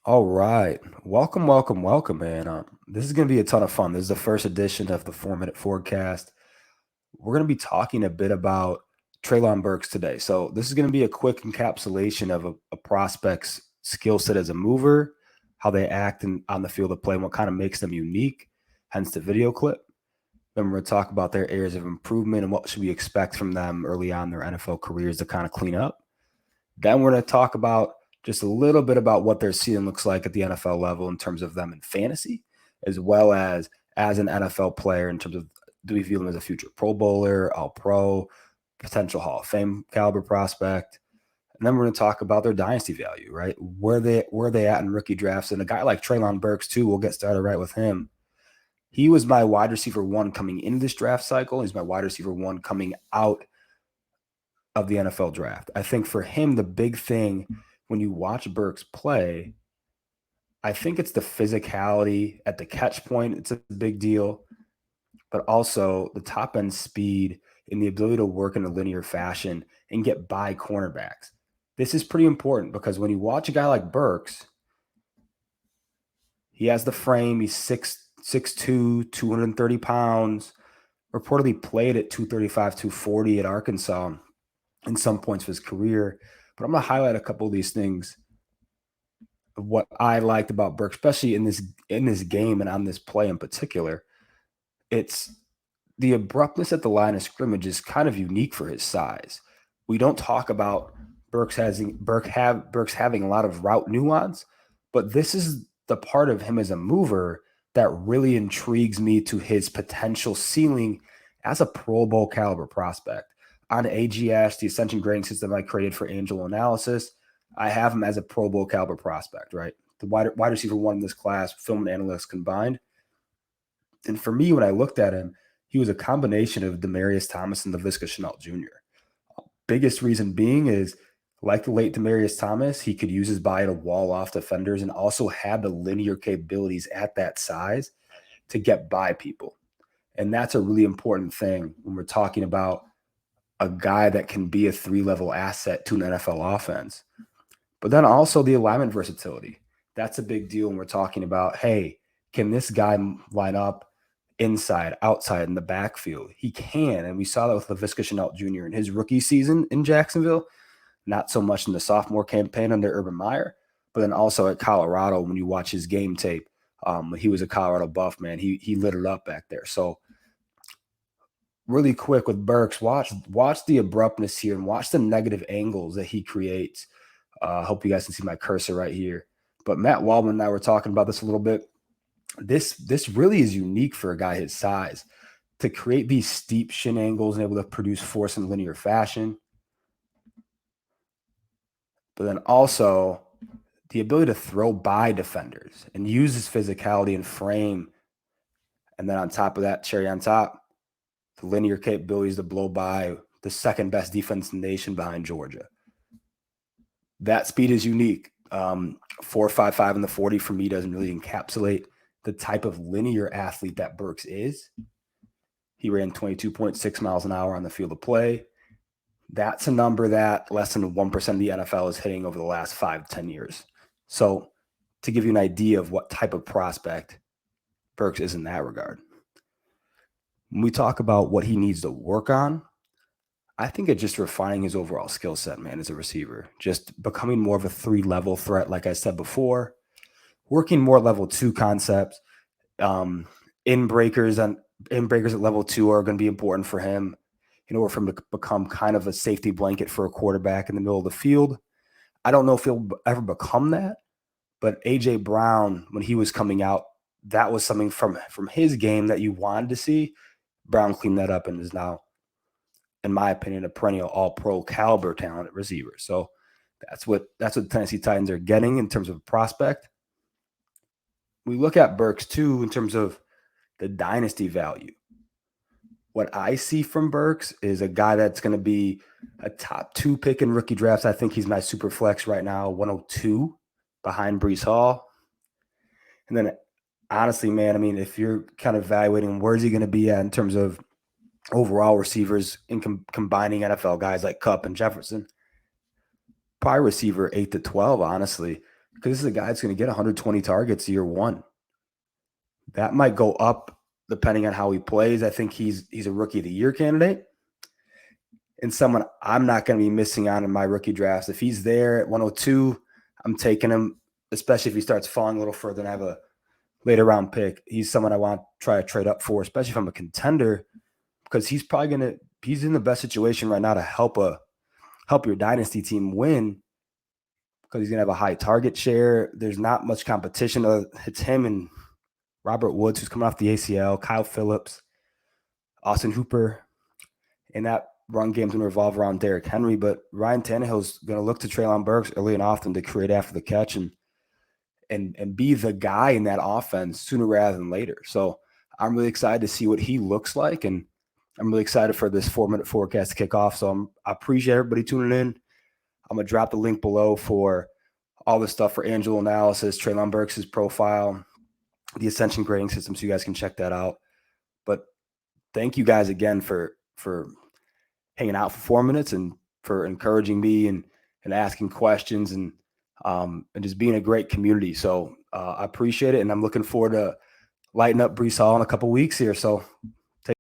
All right. Welcome, welcome, welcome, man. This is going to be a ton of fun. This is the first edition of the 4 Minute Forecast. We're going to be talking a bit about Treylon Burks today. So, this is going to be a quick encapsulation of a prospect's skill set as a mover, how they act on the field of play, and what kind of makes them unique, hence the video clip. Then we're going to talk about their areas of improvement and what should we expect from them early on in their NFL careers to kind of clean up. Then we're going to talk about just a little bit about what their season looks like at the NFL level in terms of them in fantasy, as well as an NFL player in terms of do we view them as a future Pro Bowler, All Pro, potential Hall of Fame caliber prospect. And then we're going to talk about their dynasty value, right? Where they at in rookie drafts, and a guy like Treylon Burks too. We'll get started right with him. He was my wide receiver one coming into this draft cycle. He's my wide receiver one coming out of the NFL draft. I think for him, the big thing when you watch Burks play, I think it's the physicality at the catch point. It's a big deal, but also the top end speed and the ability to work in a linear fashion and get by cornerbacks. This is pretty important because when you watch a guy like Burks, he has the frame. He's 6'2", 230 pounds, reportedly played at 235, 240 at Arkansas in some points of his career. But I'm going to highlight a couple of these things of what I liked about Burke, especially in this game and on this play in particular. It's the abruptness at the line of scrimmage is kind of unique for his size. We don't talk about Burks having a lot of route nuance, but this is the part of him as a mover that really intrigues me to his potential ceiling as a Pro Bowl caliber prospect. On AGS, the Ascension grading system I created for Angel Analysis, I have him as a Pro Bowl caliber prospect, right? The wide receiver one in this class, film and analytics combined. And for me, when I looked at him, he was a combination of Demarius Thomas and Laviska Shenault Jr. Biggest reason being is like the late Demarius Thomas, he could use his body to wall off defenders and also had the linear capabilities at that size to get by people. And that's a really important thing when we're talking about a guy that can be a three-level asset to an NFL offense. But then also the alignment versatility. That's a big deal when we're talking about, hey, can this guy line up inside, outside, in the backfield? He can. And we saw that with Laviska Shenault Jr. in his rookie season in Jacksonville, not so much in the sophomore campaign under Urban Meyer, but then also at Colorado when you watch his game tape. He was a Colorado buff, man. He lit it up back there. So really quick with Burks, watch the abruptness here and watch the negative angles that he creates. I hope you guys can see my cursor right here. But Matt Waldman and I were talking about this a little bit. This really is unique for a guy his size to create these steep shin angles and able to produce force in linear fashion. But then also the ability to throw by defenders and use his physicality and frame. And then on top of that, cherry on top, the linear capabilities to blow by the second best defense in the nation behind Georgia. That speed is unique. 4.55 in the 40 for me doesn't really encapsulate the type of linear athlete that Burks is. He ran 22.6 miles an hour on the field of play. That's a number that less than 1% of the NFL is hitting over the last 5-10 years. So to give you an idea of what type of prospect Burks is in that regard. When we talk about what he needs to work on, I think it's just refining his overall skill set, man, as a receiver. Just becoming more of a three-level threat, like I said before. Working more level 2 concepts. In breakers at level 2 are going to be important for him in order for him to become kind of a safety blanket for a quarterback in the middle of the field. I don't know if he'll ever become that, but A.J. Brown, when he was coming out, that was something from his game that you wanted to see. Brown cleaned that up and is now, in my opinion, a perennial all-pro caliber talent at receiver. So that's what the Tennessee Titans are getting in terms of a prospect. We look at Burks too in terms of the dynasty value. What I see from Burks is a guy that's going to be a top 2 pick in rookie drafts. I think he's my super flex right now, 102 behind Breece Hall. And then honestly, man, I mean, if you're kind of evaluating where's he going to be at in terms of overall receivers in combining NFL guys like Kupp and Jefferson, probably receiver 8 to 12, honestly, because this is a guy that's going to get 120 targets year one. That might go up depending on how he plays. I think he's a rookie of the year candidate and someone I'm not going to be missing on in my rookie drafts. If he's there at 102, I'm taking him, especially if he starts falling a little further and I have a later round pick. He's someone I want to try to trade up for, especially if I'm a contender, because he's in the best situation right now to help your dynasty team win, because he's gonna have a high target share. There's not much competition. It's him and Robert Woods, who's coming off the ACL, Kyle Phillips, Austin Hooper, and that run game's gonna revolve around Derrick Henry. But Ryan Tannehill's gonna look to Treylon Burks early and often to create after the catch and be the guy in that offense sooner rather than later. So I'm really excited to see what he looks like, and I'm really excited for this 4-minute forecast to kick off. So I appreciate everybody tuning in. I'm going to drop the link below for all the stuff for Angelo analysis, Treylon Burks' profile, the Ascension grading system, so you guys can check that out. But thank you guys again for hanging out for 4 minutes and for encouraging me and asking questions and just being a great community. So I appreciate it, and I'm looking forward to lighting up Breece Hall in a couple weeks here. So